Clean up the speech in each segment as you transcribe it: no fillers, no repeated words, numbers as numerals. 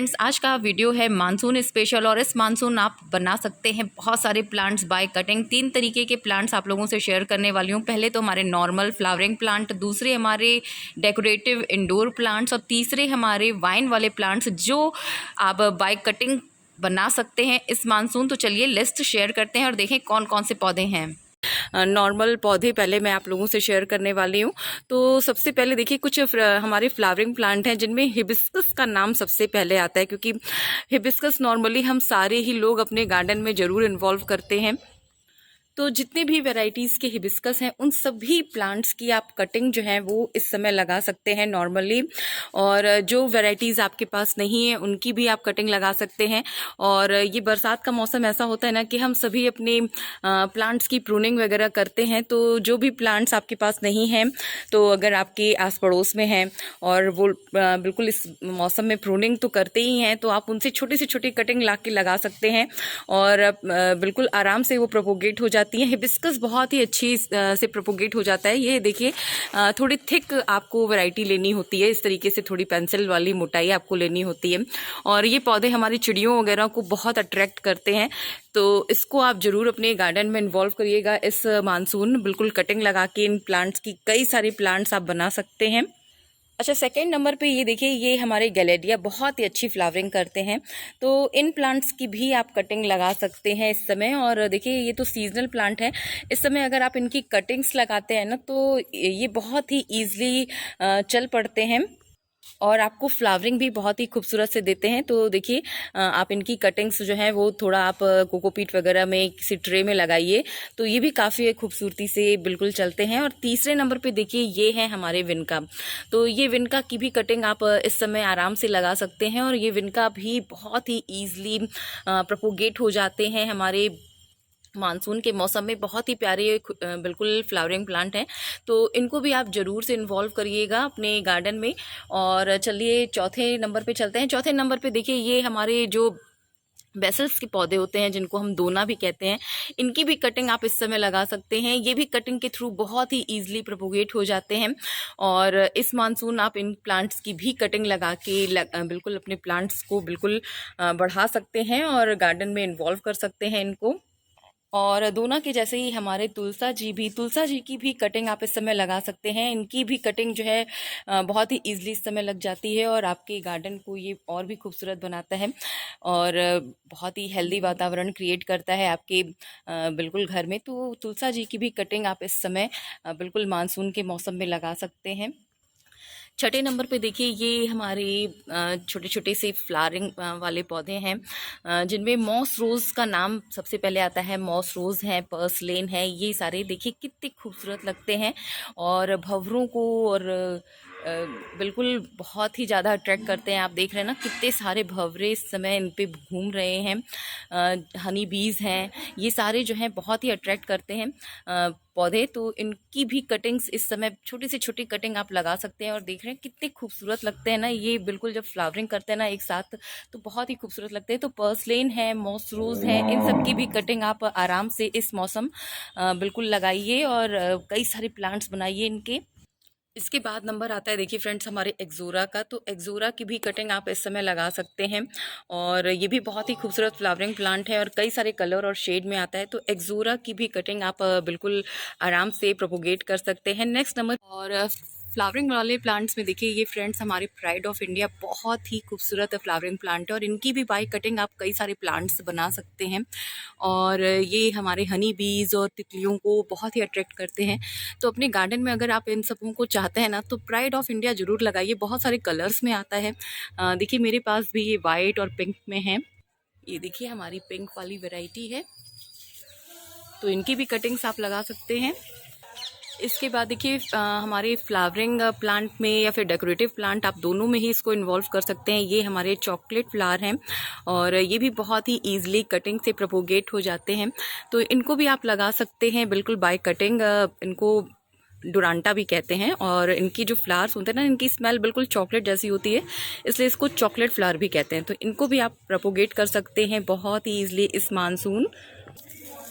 Friends, आज का video है मानसून स्पेशल और इस मानसून आप बना सकते हैं बहुत सारे प्लांट्स बाय कटिंग। 3 तरीके के प्लांट्स आप लोगों से शेयर करने वाली हूँ। पहले तो हमारे नॉर्मल फ्लावरिंग प्लांट, दूसरे हमारे डेकोरेटिव इंडोर प्लांट्स और तीसरे हमारे वाइन वाले प्लांट्स जो आप बाय कटिंग बना सकते हैं इस मानसून। तो चलिए लिस्ट शेयर करते हैं और देखें कौन कौन से पौधे हैं। नॉर्मल पौधे पहले मैं आप लोगों से शेयर करने वाली हूँ। तो सबसे पहले देखिए कुछ हमारे फ्लावरिंग प्लांट हैं जिनमें हिबिस्कस का नाम सबसे पहले आता है, क्योंकि हिबिस्कस नॉर्मली हम सारे ही लोग अपने गार्डन में ज़रूर इन्वॉल्व करते हैं। तो जितने भी वैरायटीज़ के हिबिस्कस हैं उन सभी प्लांट्स की आप कटिंग जो है वो इस समय लगा सकते हैं नॉर्मली। और जो वैरायटीज़ आपके पास नहीं है उनकी भी आप कटिंग लगा सकते हैं। और ये बरसात का मौसम ऐसा होता है ना कि हम सभी अपने प्लांट्स की प्रूनिंग वगैरह करते हैं। तो जो भी प्लांट्स आपके पास नहीं हैं, तो अगर आपके आस पड़ोस में हैं और वो बिल्कुल इस मौसम में प्रूनिंग तो करते ही हैं, तो आप उनसे छोटी से छोटी कटिंग ला के लगा सकते हैं और बिल्कुल आराम से वो प्रोपोगेट हो जाती है। हिबिस्कस बहुत ही अच्छी से प्रोपोगेट हो जाता है। ये देखिए थोड़ी थिक आपको वैरायटी लेनी होती है, इस तरीके से थोड़ी पेंसिल वाली मोटाई आपको लेनी होती है। और ये पौधे हमारी चिड़ियों वगैरह को बहुत अट्रैक्ट करते हैं, तो इसको आप ज़रूर अपने गार्डन में इन्वॉल्व करिएगा इस मानसून। बिल्कुल कटिंग लगा के इन प्लांट्स की कई सारे प्लांट्स आप बना सकते हैं। अच्छा, सेकेंड नंबर पे ये देखिए, ये हमारे गैलेडिया बहुत ही अच्छी फ्लावरिंग करते हैं। तो इन प्लांट्स की भी आप कटिंग लगा सकते हैं इस समय। और देखिए ये तो सीजनल प्लांट है, इस समय अगर आप इनकी कटिंग्स लगाते हैं ना तो ये बहुत ही ईजिली चल पड़ते हैं और आपको फ्लावरिंग भी बहुत ही खूबसूरत से देते हैं। तो देखिए आप इनकी कटिंग्स जो है वो थोड़ा आप कोकोपीट वगैरह में किसी ट्रे में लगाइए, तो ये भी काफ़ी खूबसूरती से बिल्कुल चलते हैं। और तीसरे नंबर पे देखिए ये है हमारे विनका। तो ये विनका की भी कटिंग आप इस समय आराम से लगा सकते हैं और ये विनका भी बहुत ही ईजिली प्रोपोगेट हो जाते हैं हमारे मानसून के मौसम में। बहुत ही प्यारे बिल्कुल फ्लावरिंग प्लांट हैं, तो इनको भी आप ज़रूर से इन्वॉल्व करिएगा अपने गार्डन में। और चलिए चौथे नंबर पे चलते हैं। चौथे नंबर पे देखिए ये हमारे जो बेसल्स के पौधे होते हैं जिनको हम दोना भी कहते हैं, इनकी भी कटिंग आप इस समय लगा सकते हैं। ये भी कटिंग के थ्रू बहुत ही ईजिली प्रोपोगेट हो जाते हैं और इस मानसून आप इन प्लांट्स की भी कटिंग लगा के बिल्कुल अपने प्लांट्स को बिल्कुल बढ़ा सकते हैं और गार्डन में इन्वॉल्व कर सकते हैं इनको। और दोना के जैसे ही हमारे तुलसा जी की भी कटिंग आप इस समय लगा सकते हैं। इनकी भी कटिंग जो है बहुत ही ईजिली इस समय लग जाती है और आपके गार्डन को ये और भी खूबसूरत बनाता है और बहुत ही हेल्दी वातावरण क्रिएट करता है आपके बिल्कुल घर में। तो तुलसा जी की भी कटिंग आप इस समय बिल्कुल मानसून के मौसम में लगा सकते हैं। छठे नंबर पे देखिए ये हमारे छोटे छोटे से फ्लावरिंग वाले पौधे हैं जिनमें मॉस रोज़ का नाम सबसे पहले आता है। मॉस रोज़ है, पर्सलेन है, ये सारे देखिए कितने खूबसूरत लगते हैं और भंवरों को और बिल्कुल बहुत ही ज़्यादा अट्रैक्ट करते हैं। आप देख रहे हैं ना कितने सारे भंवरे इस समय इन पे घूम रहे हैं। हनी बीज़ हैं, ये सारे जो हैं बहुत ही अट्रैक्ट करते हैं पौधे। तो इनकी भी कटिंग्स इस समय छोटी से छोटी कटिंग आप लगा सकते हैं और देख रहे हैं कितने खूबसूरत लगते हैं ना ये बिल्कुल जब फ्लावरिंग करते हैं ना एक साथ, तो बहुत ही खूबसूरत लगते हैं। तो पर्सलेन है, मॉस रोज़ है, इन सब की भी कटिंग आप आराम से इस मौसम बिल्कुल लगाइए और कई सारे प्लांट्स बनाइए इनके। इसके बाद नंबर आता है देखिए फ्रेंड्स हमारे एक्जोरा का। तो एक्जोरा की भी कटिंग आप इस समय लगा सकते हैं और ये भी बहुत ही खूबसूरत फ्लावरिंग प्लांट है और कई सारे कलर और शेड में आता है। तो एक्जोरा की भी कटिंग आप बिल्कुल आराम से प्रोपोगेट कर सकते हैं। नेक्स्ट नंबर और फ्लावरिंग वाले प्लांट्स में देखिए ये फ्रेंड्स हमारे प्राइड ऑफ इंडिया बहुत ही खूबसूरत फ्लावरिंग प्लांट है और इनकी भी बाई कटिंग आप कई सारे प्लांट्स बना सकते हैं और ये हमारे हनी बीज और तितलियों को बहुत ही अट्रैक्ट करते हैं। तो अपने गार्डन में अगर आप इन सबों को चाहते हैं ना तो प्राइड ऑफ इंडिया ज़रूर लगाइए। बहुत सारे कलर्स में आता है। देखिए मेरे पास भी ये वाइट और पिंक में है। ये देखिए हमारी पिंक वाली वैरायटी है, तो इनकी भी कटिंग्स आप लगा सकते हैं। इसके बाद देखिए हमारे फ्लावरिंग प्लांट में या फिर डेकोरेटिव प्लांट आप दोनों में ही इसको इन्वॉल्व कर सकते हैं। ये हमारे चॉकलेट फ्लावर हैं और ये भी बहुत ही ईजिली कटिंग से प्रोपोगेट हो जाते हैं। तो इनको भी आप लगा सकते हैं बिल्कुल बाय कटिंग। इनको डुरांटा भी कहते हैं और इनकी जो फ्लावर्स होते हैं ना इनकी स्मेल बिल्कुल चॉकलेट जैसी होती है, इसलिए इसको चॉकलेट फ्लावर भी कहते हैं। तो इनको भी आप प्रोपोगेट कर सकते हैं बहुत ही ईजिली इस मानसून।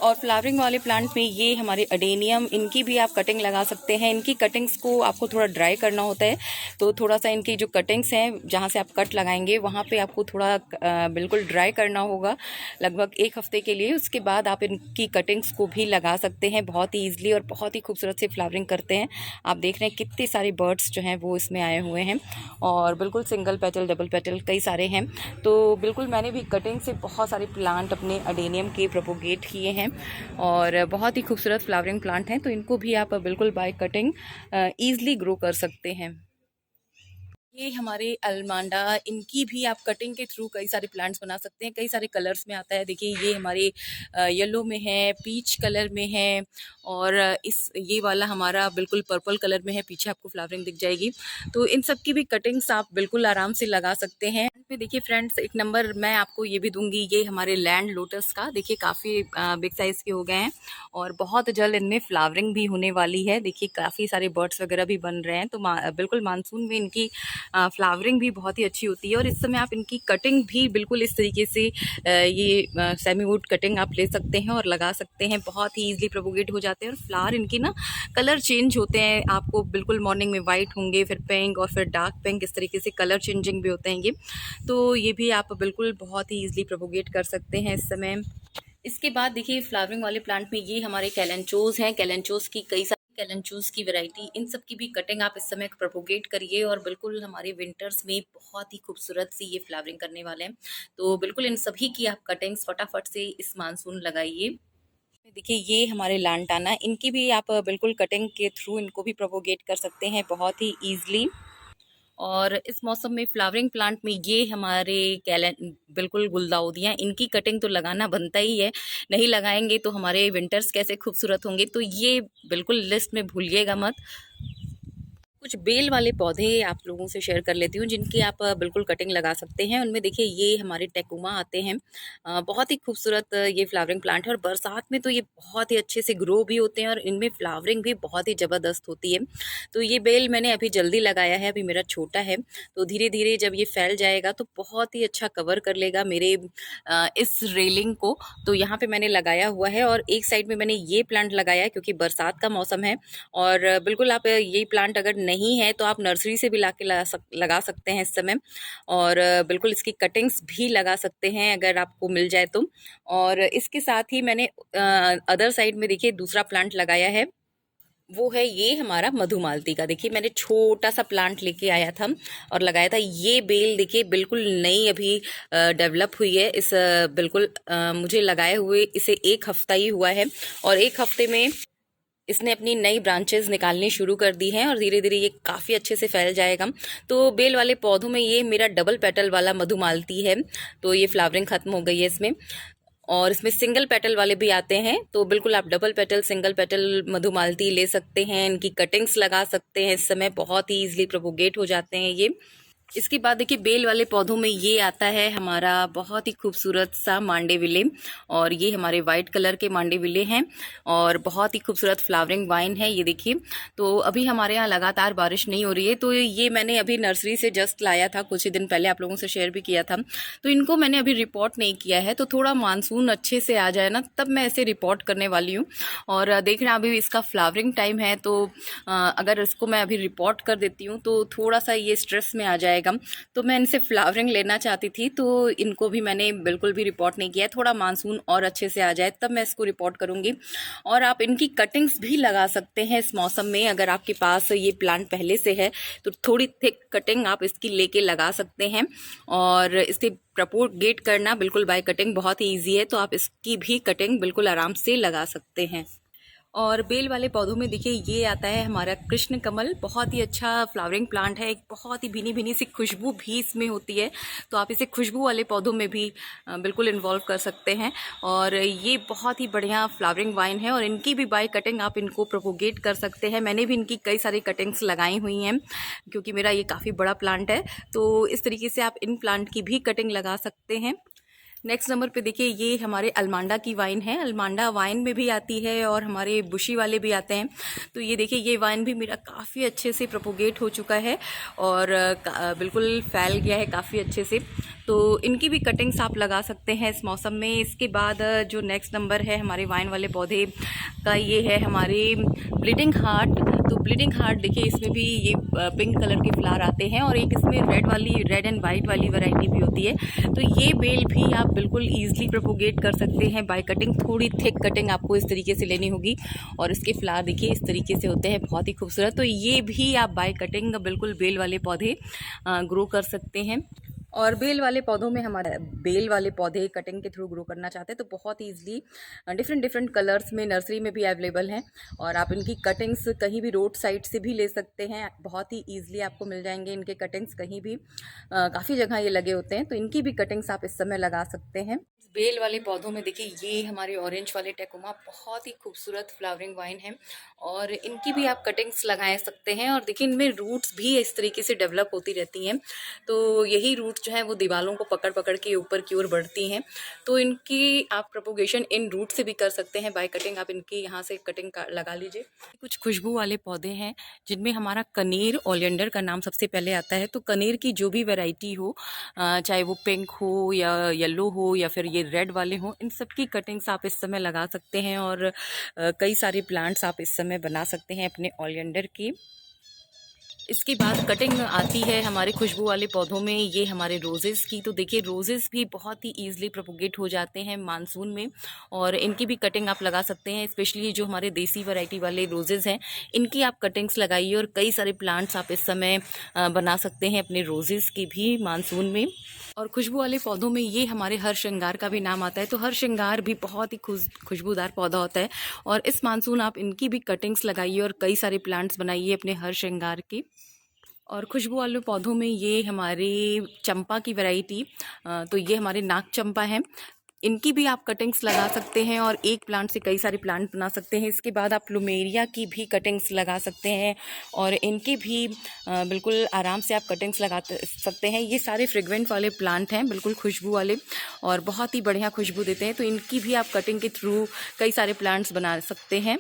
और फ्लावरिंग वाले प्लांट में ये हमारे अडेनियम, इनकी भी आप कटिंग लगा सकते हैं। इनकी कटिंग्स को आपको थोड़ा ड्राई करना होता है, तो थोड़ा सा इनकी जो कटिंग्स हैं जहाँ से आप कट लगाएंगे वहाँ पे आपको थोड़ा बिल्कुल ड्राई करना होगा लगभग 1 हफ्ते के लिए। उसके बाद आप इनकी कटिंग्स को भी लगा सकते हैं बहुत ही ईजिली, और बहुत ही खूबसूरत से फ्लावरिंग करते हैं। आप देख रहे हैं कितने सारे बर्ड्स जो हैं वो इसमें आए हुए हैं, और बिल्कुल सिंगल पेटल, डबल पेटल कई सारे हैं। तो बिल्कुल मैंने भी कटिंग से बहुत सारे प्लांट अपने अडेनियम के प्रोपोगेट किए हैं, और बहुत ही खूबसूरत फ्लावरिंग प्लांट हैं। तो इनको भी आप बिल्कुल बाय कटिंग ईजिली ग्रो कर सकते हैं। ये हमारे अलमांडा, इनकी भी आप कटिंग के थ्रू कई सारे प्लांट्स बना सकते हैं। कई सारे कलर्स में आता है, देखिए ये हमारे येलो में है, पीच कलर में है, और ये वाला हमारा बिल्कुल पर्पल कलर में है। पीछे आपको फ्लावरिंग दिख जाएगी। तो इन सब की भी कटिंग्स आप बिल्कुल आराम से लगा सकते हैं। पे देखिए फ्रेंड्स, एक नंबर मैं आपको ये भी दूंगी, ये हमारे लैंड लोटस का, देखिए काफ़ी बिग साइज़ के हो गए हैं, और बहुत जल्द इनमें फ्लावरिंग भी होने वाली है। देखिए काफ़ी सारे बर्ड्स वगैरह भी बन रहे हैं। तो बिल्कुल मानसून में इनकी फ्लावरिंग भी बहुत ही अच्छी होती है। और इस समय आप इनकी कटिंग भी बिल्कुल इस तरीके से ये सेमी वुड कटिंग आप ले सकते हैं और लगा सकते हैं। बहुत ही ईजिली प्रोपोगेट हो जाते हैं, और फ्लावर इनकी ना कलर चेंज होते हैं। आपको बिल्कुल मॉर्निंग में वाइट होंगे, फिर पिंक, और फिर डार्क पिंक, इस तरीके से कलर चेंजिंग भी होते हैं ये। तो ये भी आप बिल्कुल बहुत ही ईजिली प्रोपोगेट कर सकते हैं इस समय। इसके बाद देखिए फ्लावरिंग वाले प्लांट में ये हमारे कैलेंचोज हैं। कैलेंचोज की कई सारी कैलेंचोज की वैरायटी, इन सब की भी कटिंग आप इस समय प्रोपोगेट करिए, और बिल्कुल हमारे विंटर्स में बहुत ही खूबसूरत सी ये फ्लावरिंग करने वाले हैं। तो बिल्कुल इन सभी की आप कटिंग्स फटाफट से इस मानसून लगाइए। देखिए ये हमारे लांटाना, इनकी भी आप बिल्कुल कटिंग के थ्रू इनको भी प्रोपोगेट कर सकते हैं बहुत ही ईजिली। और इस मौसम में फ्लावरिंग प्लांट में ये हमारे बिल्कुल गुलदाउदियाँ, इनकी कटिंग तो लगाना बनता ही है। नहीं लगाएंगे तो हमारे विंटर्स कैसे खूबसूरत होंगे। तो ये बिल्कुल लिस्ट में भूलिएगा मत। कुछ बेल वाले पौधे आप लोगों से शेयर कर लेती हूँ जिनकी आप बिल्कुल कटिंग लगा सकते हैं। उनमें देखिए ये हमारे टेकुमा आते हैं। बहुत ही खूबसूरत ये फ्लावरिंग प्लांट है, और बरसात में तो ये बहुत ही अच्छे से ग्रो भी होते हैं, और इनमें फ्लावरिंग भी बहुत ही ज़बरदस्त होती है। तो ये बेल मैंने अभी जल्दी लगाया है, अभी मेरा छोटा है, तो धीरे धीरे जब ये फैल जाएगा तो बहुत ही अच्छा कवर कर लेगा मेरे इस रेलिंग को। तो यहाँ पे मैंने लगाया हुआ है, और एक साइड में मैंने ये प्लांट लगाया है क्योंकि बरसात का मौसम है। और बिल्कुल आप ये प्लांट अगर नहीं है तो आप नर्सरी से भी लगा सकते हैं इस समय, और बिल्कुल इसकी कटिंग्स भी लगा सकते हैं अगर आपको मिल जाए तो। और इसके साथ ही मैंने अदर साइड में देखिए दूसरा प्लांट लगाया है, वो है ये हमारा मधुमालती का। देखिए मैंने छोटा सा प्लांट लेके आया था और लगाया था। ये बेल देखिए बिल्कुल नई अभी डेवलप हुई है। इस बिल्कुल मुझे लगाए हुए इसे 1 हफ्ता ही हुआ है, और 1 हफ्ते में इसने अपनी नई ब्रांचेस निकालनी शुरू कर दी हैं, और धीरे धीरे ये काफ़ी अच्छे से फैल जाएगा। तो बेल वाले पौधों में ये मेरा डबल पेटल वाला मधुमालती है। तो ये फ्लावरिंग खत्म हो गई है इसमें, और इसमें सिंगल पेटल वाले भी आते हैं। तो बिल्कुल आप double petal, single petal Madhumalti ले सकते हैं। इनकी कटिंग्स लगा सकते हैं इस समय, बहुत ही ईजिली प्रोपोगेट हो जाते हैं ये। इसके बाद देखिए बेल वाले पौधों में ये आता है हमारा बहुत ही खूबसूरत सा मांडे विले, और ये हमारे वाइट कलर के मांडे विले हैं, और बहुत ही खूबसूरत फ्लावरिंग वाइन है ये देखिए। तो अभी हमारे यहाँ लगातार बारिश नहीं हो रही है, तो ये मैंने अभी नर्सरी से जस्ट लाया था, कुछ ही दिन पहले आप लोगों से शेयर भी किया था। तो इनको मैंने अभी रिपोर्ट नहीं किया है, तो थोड़ा मानसून अच्छे से आ जाए ना तब मैं ऐसे रिपोर्ट करने वाली हूँ। और देख रहे हैं अभी इसका फ्लावरिंग टाइम है, तो अगर इसको मैं अभी रिपोर्ट कर देती हूँ तो थोड़ा सा ये स्ट्रेस में आ जाएगा। तो मैं इनसे फ्लावरिंग लेना चाहती थी, तो इनको भी मैंने बिल्कुल भी रिपोर्ट नहीं किया है। थोड़ा मानसून और अच्छे से आ जाए तब मैं इसको रिपोर्ट करूंगी। और आप इनकी कटिंग्स भी लगा सकते हैं इस मौसम में। अगर आपके पास ये प्लांट पहले से है तो थोड़ी थिक कटिंग आप इसकी लेके लगा सकते हैं, और इसके प्रोपोगेट करना बिल्कुल बाय कटिंग बहुत ही ईजी है। तो आप इसकी भी कटिंग बिल्कुल आराम से लगा सकते हैं। और बेल वाले पौधों में देखिए ये आता है हमारा कृष्ण कमल, बहुत ही अच्छा फ्लावरिंग प्लांट है। एक बहुत ही भीनी भीनी सी खुशबू भी इसमें होती है, तो आप इसे खुशबू वाले पौधों में भी बिल्कुल इन्वॉल्व कर सकते हैं। और ये बहुत ही बढ़िया फ्लावरिंग वाइन है, और इनकी भी बाय कटिंग आप इनको प्रोपोगेट कर सकते हैं। मैंने भी इनकी कई सारी कटिंग्स लगाई हुई हैं क्योंकि मेरा ये काफ़ी बड़ा प्लांट है। तो इस तरीके से आप इन प्लांट की भी कटिंग लगा सकते हैं। नेक्स्ट नंबर पे देखिए ये हमारे अलमांडा की वाइन है। अलमांडा वाइन में भी आती है और हमारे बुशी वाले भी आते हैं। तो ये देखिए ये वाइन भी मेरा काफ़ी अच्छे से प्रोपोगेट हो चुका है, और बिल्कुल फैल गया है काफ़ी अच्छे से। तो इनकी भी कटिंग्स आप लगा सकते हैं इस मौसम में। इसके बाद जो नेक्स्ट नंबर है हमारे वाइन वाले पौधे का, ये है हमारे ब्लीडिंग हार्ट। तो ब्लीडिंग हार्ट देखिए, इसमें भी ये पिंक कलर के फ्लावर आते हैं और एक इसमें रेड एंड वाइट वाली वैरायटी भी होती है। तो ये बेल भी आप बिल्कुल ईजिली प्रोपोगेट कर सकते हैं बाय कटिंग। थोड़ी थिक कटिंग आपको इस तरीके से लेनी होगी और इसके फ्लावर देखिए इस तरीके से होते हैं, बहुत ही खूबसूरत। तो ये भी आप बाय कटिंग बिल्कुल बेल वाले पौधे ग्रो कर सकते हैं। और बेल वाले पौधों में हमारे बेल वाले पौधे कटिंग के थ्रू ग्रो करना चाहते हैं तो बहुत ईजिली डिफरेंट कलर्स में नर्सरी में भी अवेलेबल हैं और आप इनकी कटिंग्स कहीं भी रोड साइड से भी ले सकते हैं। बहुत ही ईजिली आपको मिल जाएंगे इनके कटिंग्स, कहीं भी काफ़ी जगह ये लगे होते हैं, तो इनकी भी कटिंग्स आप इस समय लगा सकते हैं। बेल वाले पौधों में देखिए ये हमारे ऑरेंज वाले टेकोमा बहुत ही खूबसूरत फ्लावरिंग वाइन है और इनकी भी आप कटिंग्स लगा सकते हैं। और देखिए इनमें रूट्स भी इस तरीके से डेवलप होती रहती हैं, तो यही रूट्स जो है वो दीवारों को पकड़ पकड़ के ऊपर की ओर बढ़ती हैं। तो इनकी आप प्रोपोगेशन इन रूट से भी कर सकते हैं बाय कटिंग। आप इनकी यहाँ से कटिंग लगा लीजिए। कुछ खुशबू वाले पौधे हैं जिनमें हमारा कनेर ओलियंडर का नाम सबसे पहले आता है। तो कनेर की जो भी वैरायटी हो, चाहे वो पिंक हो या येलो हो या फिर ये रेड वाले हों, इन सब की कटिंग्स आप इस समय लगा सकते हैं और कई सारे प्लांट्स आप इस समय बना सकते हैं अपने ओलियंडर की। इसके बाद कटिंग आती है हमारे खुशबू वाले पौधों में, ये हमारे रोजेज़ की। तो देखिए रोजेज़ भी बहुत ही ईजिली प्रोपोगेट हो जाते हैं मानसून में और इनकी भी कटिंग आप लगा सकते हैं। स्पेशली जो हमारे देसी वैरायटी वाले रोजेज़ हैं, इनकी आप कटिंग्स लगाइए और कई सारे प्लांट्स आप इस समय बना सकते हैं अपने रोजेज़ की भी मानसून में। और खुशबू वाले पौधों में ये हमारे हर श्रृंगार का भी नाम आता है। तो हर श्रृंगार भी बहुत ही खुशबूदार पौधा होता है और इस मानसून आप इनकी भी कटिंग्स लगाइए और कई सारे प्लांट्स बनाइए अपने हर श्रृंगार के। और खुशबू वाले पौधों में ये हमारे चंपा की वैरायटी, तो ये हमारे नाग चंपा है, इनकी भी आप कटिंग्स लगा सकते हैं और एक प्लांट से कई सारे प्लांट बना सकते हैं। इसके बाद आप प्लूमेरिया की भी कटिंग्स लगा सकते हैं और इनकी भी बिल्कुल आराम से आप कटिंग्स लगा सकते हैं। ये सारे फ्रेगरेंट वाले प्लांट हैं, बिल्कुल खुशबू वाले और बहुत ही बढ़िया खुशबू देते हैं। तो इनकी भी आप कटिंग के थ्रू कई सारे प्लांट्स बना सकते हैं।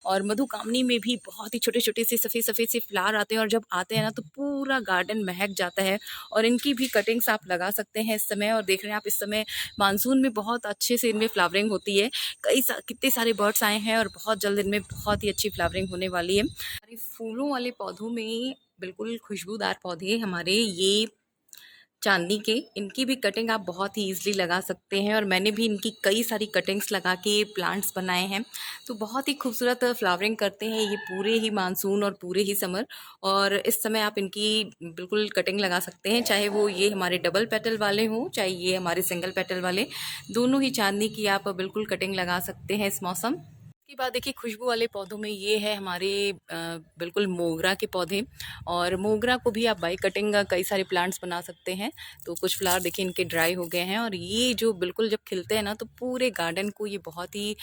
और मधुकामनी में भी बहुत ही छोटे छोटे से सफ़ेद सफ़ेद से फ्लावर आते हैं और जब आते हैं ना तो पूरा गार्डन महक जाता है। और इनकी भी कटिंग्स आप लगा सकते हैं इस समय। और देख रहे हैं आप इस समय मानसून में बहुत अच्छे से इनमें फ्लावरिंग होती है। कितने सारे बर्ड्स आए हैं और बहुत जल्द इनमें बहुत ही अच्छी फ्लावरिंग होने वाली है। हमारे फूलों वाले पौधों में बिल्कुल खुशबूदार पौधे हमारे ये चांदनी के, इनकी भी कटिंग आप बहुत ही ईजिली लगा सकते हैं और मैंने भी इनकी कई सारी कटिंग्स लगा के प्लांट्स बनाए हैं। तो बहुत ही खूबसूरत फ्लावरिंग करते हैं ये पूरे ही मानसून और पूरे ही समर। और इस समय आप इनकी बिल्कुल कटिंग लगा सकते हैं, चाहे वो ये हमारे डबल पेटल वाले हों चाहे ये हमारे सिंगल पेटल वाले, दोनों ही चांदनी की आप बिल्कुल कटिंग लगा सकते हैं इस मौसम। इसके बाद देखिए खुशबू वाले पौधों में ये है हमारे बिल्कुल मोगरा के पौधे और मोगरा को भी आप बाई कटिंग कई सारे प्लांट्स बना सकते हैं। तो कुछ फ्लावर देखिए इनके ड्राई हो गए हैं और ये जो बिल्कुल जब खिलते हैं ना तो पूरे गार्डन को ये बहुत ही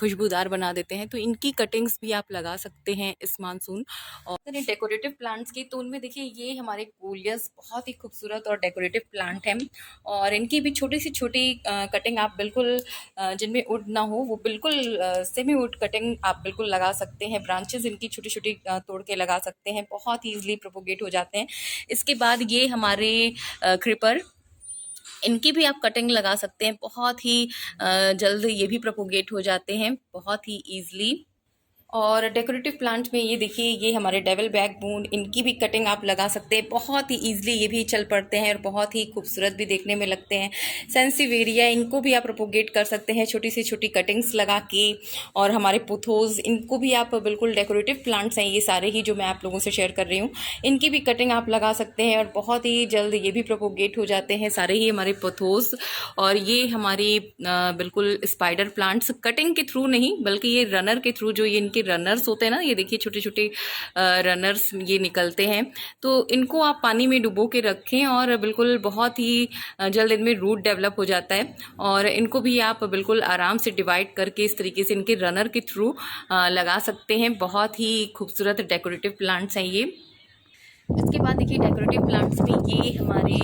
खुशबूदार बना देते हैं। तो इनकी कटिंग्स भी आप लगा सकते हैं इस मानसून। और डेकोरेटिव प्लांट्स की, तो उनमें देखिए ये हमारे कोलियस बहुत ही खूबसूरत और डेकोरेटिव प्लांट हैं और इनकी भी छोटी सी छोटी कटिंग आप बिल्कुल जिनमें वुड ना हो वो बिल्कुल सेमी वुड कटिंग आप बिल्कुल लगा सकते हैं। ब्रांचेस इनकी छोटी छोटी तोड़ के लगा सकते हैं, बहुत ही ईजिली प्रोपोगेट हो जाते हैं। इसके बाद ये हमारे क्रीपर, इनकी भी आप कटिंग लगा सकते हैं, बहुत ही जल्द ये भी प्रोपोगेट हो जाते हैं बहुत ही ईजिली। और डेकोरेटिव प्लांट में ये देखिए ये हमारे डेविल बैकबोन, इनकी भी कटिंग आप लगा सकते हैं, बहुत ही ईजिली ये भी चल पड़ते हैं और बहुत ही खूबसूरत भी देखने में लगते हैं। सेंसिवेरिया, इनको भी आप प्रोपोगेट कर सकते हैं छोटी सी छोटी कटिंग्स लगा के। और हमारे पुथोज, इनको भी आप बिल्कुल डेकोरेटिव प्लांट्स हैं ये सारे ही जो मैं आप लोगों से शेयर कर रही हूँ, इनकी भी कटिंग आप लगा सकते हैं और बहुत ही जल्द ये भी प्रोपोगेट हो जाते हैं सारे ही हमारे पुथोज। और ये हमारी बिल्कुल स्पाइडर प्लांट्स, कटिंग के थ्रू नहीं बल्कि ये रनर के थ्रू, जो ये इनके रनर्स होते हैं ना, ये देखिए छोटे छोटे रनर्स ये निकलते हैं। तो इनको आप पानी में डुबो के रखें और बिल्कुल बहुत ही जल्द इनमें रूट डेवलप हो जाता है। और इनको भी आप बिल्कुल आराम से डिवाइड करके इस तरीके से इनके रनर के थ्रू लगा सकते हैं। बहुत ही खूबसूरत डेकोरेटिव प्लांट्स हैं ये। इसके बाद देखिए डेकोरेटिव प्लांट्स में ये हमारे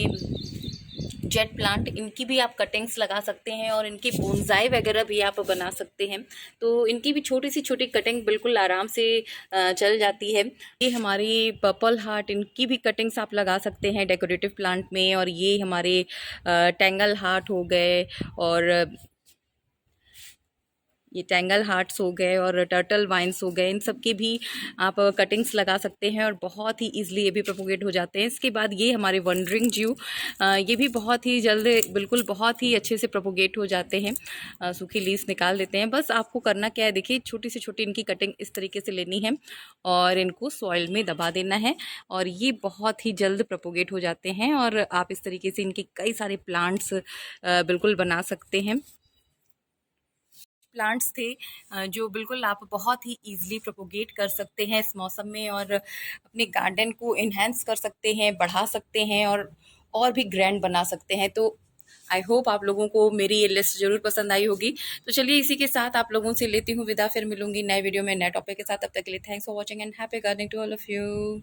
जेट प्लांट, इनकी भी आप कटिंग्स लगा सकते हैं और इनकी बोनसाई वगैरह भी आप बना सकते हैं। तो इनकी भी छोटी सी छोटी कटिंग बिल्कुल आराम से चल जाती है। ये हमारी पर्पल हार्ट, इनकी भी कटिंग्स आप लगा सकते हैं डेकोरेटिव प्लांट में। और ये हमारे टेंगल हार्ट हो गए, और ये टेंगल हार्ट्स हो गए और टर्टल वाइन्स हो गए, इन सब की भी आप कटिंग्स लगा सकते हैं और बहुत ही ईजिली ये भी प्रोपोगेट हो जाते हैं। इसके बाद ये हमारे वंडरिंग ज्यू, ये भी बहुत ही जल्द बिल्कुल बहुत ही अच्छे से प्रोपोगेट हो जाते हैं। सूखी लीव्स निकाल देते हैं। बस आपको करना क्या है, देखिए छोटी से छोटी इनकी कटिंग इस तरीके से लेनी है और इनको सॉइल में दबा देना है और ये बहुत ही जल्द प्रोपोगेट हो जाते हैं। और आप इस तरीके से इनके कई सारे प्लांट्स बिल्कुल बना सकते हैं। प्लांट्स थे जो बिल्कुल आप बहुत ही ईजिली प्रोपोगेट कर सकते हैं इस मौसम में और अपने गार्डन को इन्हेंस कर सकते हैं, बढ़ा सकते हैं और भी ग्रैंड बना सकते हैं। तो आई होप आप लोगों को मेरी ये लिस्ट ज़रूर पसंद आई होगी। तो चलिए इसी के साथ आप लोगों से लेती हूँ विदा, फिर मिलूंगी नए वीडियो में नए टॉपिक के साथ। तब तक के लिए thanks for watching and happy gardening to all of you.